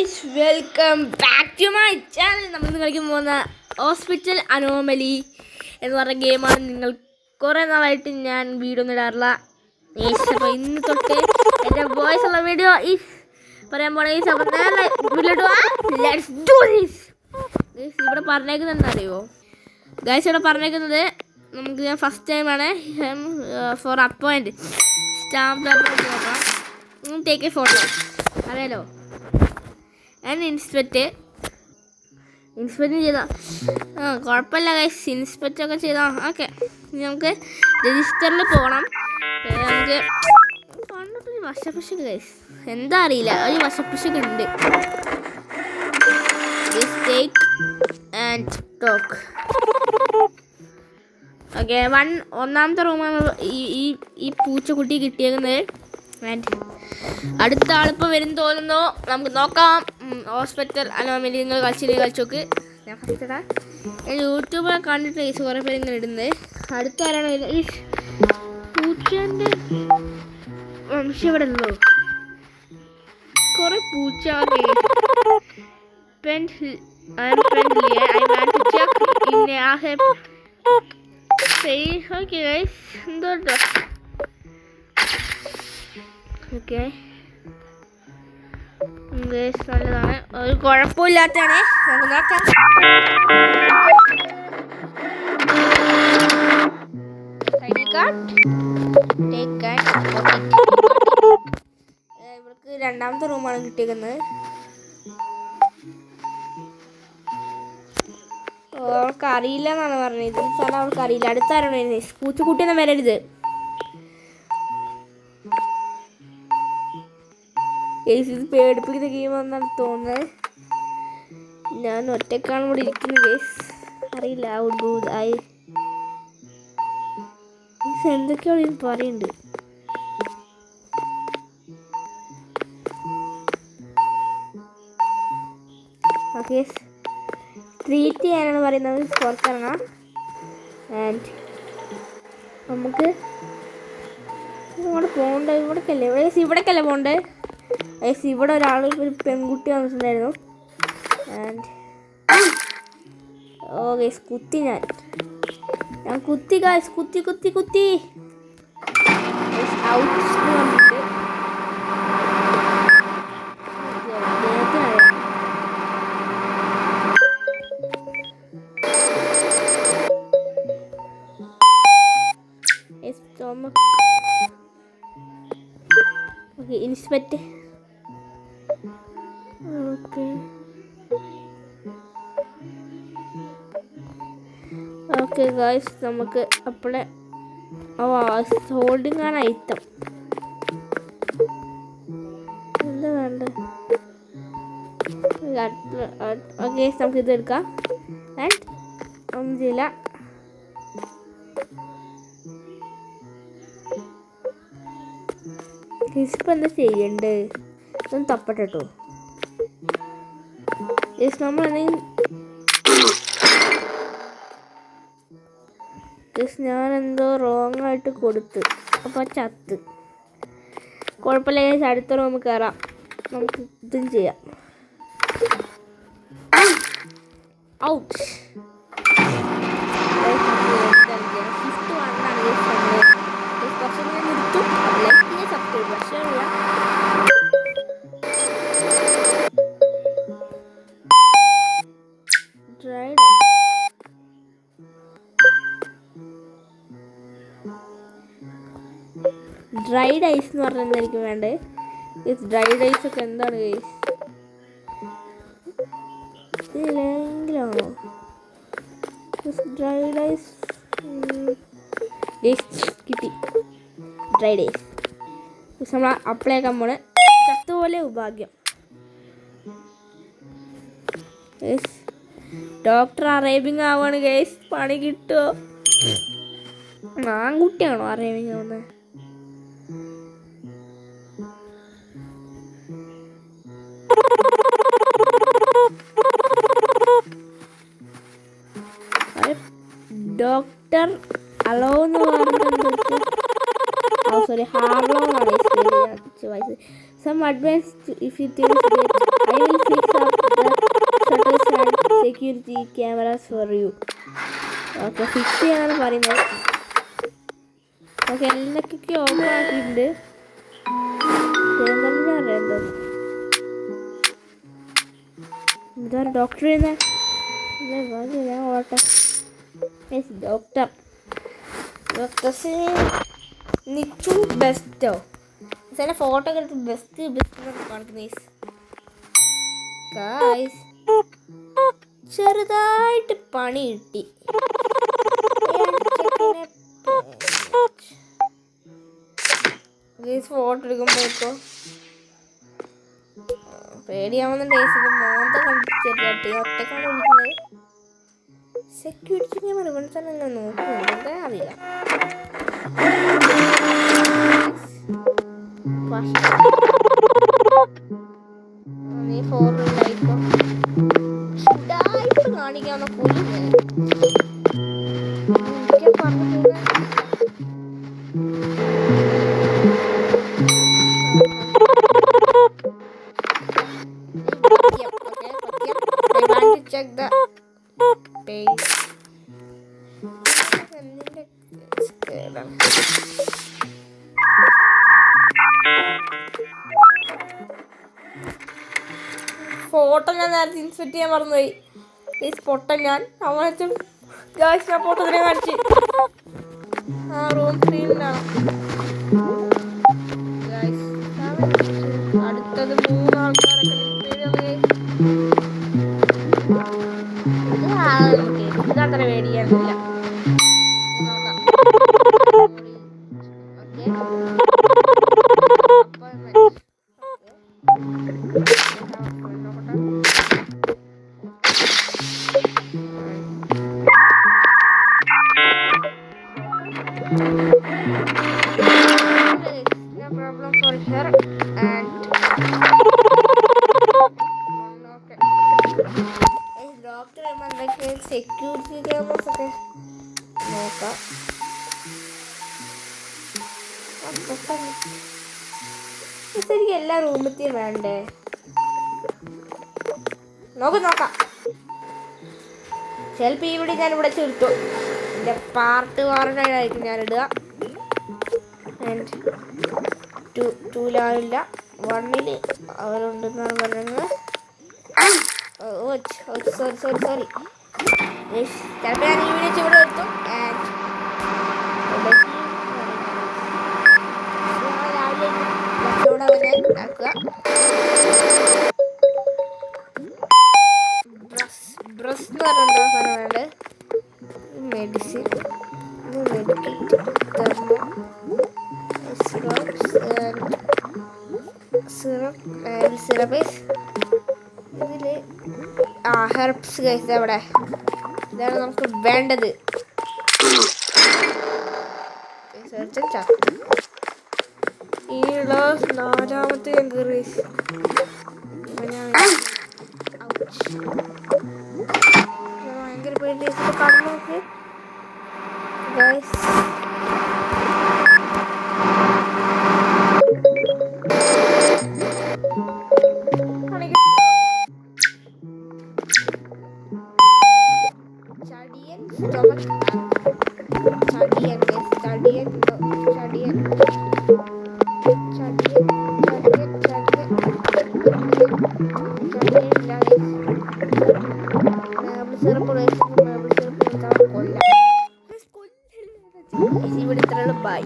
Guys, welcome back to my channel. നമ്മൾ കളിക്കാൻ പോകുന്ന ഹോസ്പിറ്റൽ അനോമലി എന്ന് പറഞ്ഞ ഗെയിമാണ്. നിങ്ങൾ കുറേ നാളായിട്ട് ഞാൻ വീഡിയോ ഒന്നും ഇടാറില്ല. അപ്പോൾ ഇന്ന് തൊട്ട് എൻ്റെ വോയിസ് ഉള്ള വീഡിയോ ഈ പറയാൻ പോണ ഇവിടെ പറഞ്ഞേക്കുന്നത് അറിയുമോ ഗൈസ്? ഇവിടെ പറഞ്ഞേക്കുന്നത് നമുക്ക് ഞാൻ ഫസ്റ്റ് ടൈമാണ് ഫോർ അപ്പോയിൻറ്റ് സ്റ്റാമ്പ് നോക്കാം. ടേക്ക് എ ഫോട്ടോ അറിയാലോ. ആൻഡ് ഇൻസ്പെക്റ്റ് ചെയ്താൽ കുഴപ്പമില്ല ഗൈസ്. ഇൻസ്പെക്റ്റൊക്കെ ചെയ്താൽ ഓക്കെ. ഇനി നമുക്ക് രജിസ്റ്ററിൽ പോകണം. നമുക്ക് കണ്ടിട്ടൊരു വശപ്പശക്ക് ഗൈസ്, എന്താ അറിയില്ല, ഒരു വശപ്പശക്ക് ഉണ്ട്. Take and talk. ഓക്കെ, ഒന്നാമത്തെ റൂമാണ് ഈ പൂച്ചക്കുട്ടി കിട്ടിയേക്കുന്നത്. ആൻഡ് അടുത്ത ആളിപ്പോൾ വരും തോന്നുന്നു. നമുക്ക് നോക്കാം. ഹോസ്പിറ്റൽ അനോമലി നിങ്ങൾ കളിച്ചോക്ക്. ഞാൻ ഫസ്റ്റ് യൂട്യൂബിൽ കണ്ടിട്ട് കേസ് കുറേ പേര് ഇങ്ങനെ ഇടുന്നത്. അടുത്ത ആരാണ് ഈ പൂച്ചേൻ്റെ വംശം ഇവിടെ ഉള്ളൂ. കുറേ പൂച്ച. എന്തോ ഓക്കെ, നല്ലതാണ്, ഒരു കുഴപ്പമില്ലാത്തതാണ്. നമുക്ക് നോക്കാം. ഇവർക്ക് രണ്ടാമത്തെ റൂമാണ് കിട്ടിയിരിക്കുന്നത്. അവൾക്ക് അറിയില്ല എന്നാണ് പറഞ്ഞത്. ചില അവൾക്ക് അറിയില്ല. അടുത്താരാണ് വരുന്നത്? പൂച്ചക്കുട്ടിയൊന്നും വരരുത്. ഇത് പേടിപ്പിക്കുന്ന ഗെയിമാണെന്നാണ് തോന്നുന്നത്. ഞാൻ ഒറ്റക്കാണ് ഇവിടെ ഇരിക്കുന്നത് ഗേസ്. അറിയില്ല. എന്തൊക്കെയോ പറയുന്നുണ്ട്. ഓക്കെ, ട്രീറ്റ് ചെയ്യാനാണ് പറയുന്നത്. പുറത്തിറങ്ങാം. ആൻഡ് നമുക്ക് ഇങ്ങോട്ട് പോകണ്ടേ? ഇവിടേക്കല്ലേ പോകണ്ടേ? ഇവിടെ ഒരാൾ, ഒരു പെൺകുട്ടി വന്നിട്ടുണ്ടായിരുന്നു. ആൻഡ് ഓ ഗൈസ്, ഞാൻ കുത്തി ഗൈസ്, കുത്തി ഇൻസ്പെക്റ്റ്. ഓക്കെ ഗായ്സ്, നമുക്ക് അപ്പോഴേ ഹോൾഡിംഗ് ആണ് ഐറ്റം. എന്താ വേണ്ട? ഓക്കെ, നമുക്ക് ഇത് എടുക്കാം. ആൻഡ് ഒന്നും ചെയ്യില്ല. ഇപ്പം എന്താ ചെയ്യണ്ടേ? ഒന്ന് തപ്പട്ടെ കേട്ടോ. ഞാനെന്തോ റോങ് ആയിട്ട് കൊടുത്ത്, അപ്പോൾ ചത്ത്. കുഴപ്പമില്ല, അടുത്ത റൂം കയറാം. നമുക്ക് ഇതും ചെയ്യാം. ഔട്ട്. ഡ്രൈഡ് ഐസ് എന്ന് പറഞ്ഞാൽ എന്തായിരിക്കും വേണ്ടത്? ഡ്രൈഡ് ഐസ് ഒക്കെ എന്താണ് ഗൈസ്? ഇതിലെങ്കിലാണോ ഡ്രൈഡ് ഐസ്? കിട്ടി ഡ്രൈഡ് ഐസ്. നമ്മൾ അപ്ലൈ ആക്കാൻ പോണ ചത്തുപോലെ ഉപാഗ്യം. Doctor അറേബിങ് ആവാണ് guys. പണി കിട്ടുമോ? ആൺകുട്ടിയാണോ അറേബിങ് ആവുന്നത്? ഡോക്ടർ അലോ എന്ന് പറഞ്ഞിട്ട് Harlow. Some advice if you think that I will see security cameras for you. Okay, fix ചെയ്യാനാണ് പറയുന്നത്. ഓക്കെ, എല്ലാക്കൊക്കെ ഓപ്പൺ ആക്കിയിട്ടുണ്ട്. ഇതാ ഡോക്ടർ ഞാൻ ഓട്ടെ. ഡോക്ടേഴ്സ് നിച്ചു ബെസ്റ്റോ ചില ഫോട്ടോ ഒക്കെ എടുത്ത് ബെസ്റ്റ് കാണിക്കുന്ന ഗായ്സ്. ചെറുതായിട്ട് പണി കിട്ടി. ഫോട്ടോ എടുക്കുമ്പോഴേക്കോ പേടിയാവുന്ന ഡേയ്സിന്റെ മോന്ത കണ്ടിട്ട് ഒറ്റക്കാണ് വിളിക്കുന്നത്. സെക്യൂരിറ്റി ക്യാമറ കൊണ്ട് തന്നെ ഞാൻ നോക്കുന്നുണ്ട്, എന്താ അറിയില്ല. നീ ഫോറിലായിപ്പോ ചുടായിട്ട് കാണിക്കാവുന്ന കൂലി പറഞ്ഞു. Check the page. ഫോട്ടോ ഞാൻ നേരത്തെ ഇൻസ്പെക്ട് ചെയ്യാൻ മറന്നുപോയി. ഈ സ്പോട്ട ഞാൻ അവനത്ത് ഗായ്സ് ഞാൻ ഫോട്ടോ തന്നെ കാണിച്ച് ആ റൂം സ്ക്രീനിലാണ്. അടുത്തത് 3 ആൾക്കാരൊക്കെ ഇതത്ര പേടിക്കാനില്ല. Problem for her and doctor എന്തൊക്കെ സെക്യൂരിറ്റി ക്യാമറസ് ഒക്കെ നോക്കാം. ശരിക്കും എല്ലാ റൂമത്തെയും വേണ്ടേ? നോക്കാം. ചിലപ്പോൾ ഇവിടെ ഞാനിവിടെ ചേർത്തു. എൻ്റെ പാർട്ട് വാറണ്ടായിരിക്കും ഞാനിടുക. ആൻഡ് 2-ലാവില്ല, 1-ൽ അവരുണ്ടെന്നാണ് പറയുന്നത്. സോറി ചിലപ്പോൾ ഞാൻ ഈ വീഡിയോ ഇവിടെ എടുത്തു. രാവിലെ ഉണ്ടാക്കുക. ബ്രസ് എന്ന് പറഞ്ഞാൽ സാധനം വേണ്ടത്. Medicine, medicate, thermo syrup. ഇതില് ഹെർബ്സ് ഗൈസ് അവിടെ ഇതാണ് നമുക്ക് വേണ്ടത്. ഇനിയുള്ള 4ാമത്തെ ഭയങ്കര പേടി കണ്ണു നോക്ക് ഗൈസ്. ഇവിടെ ഇത്രയുള്ള ബൈ.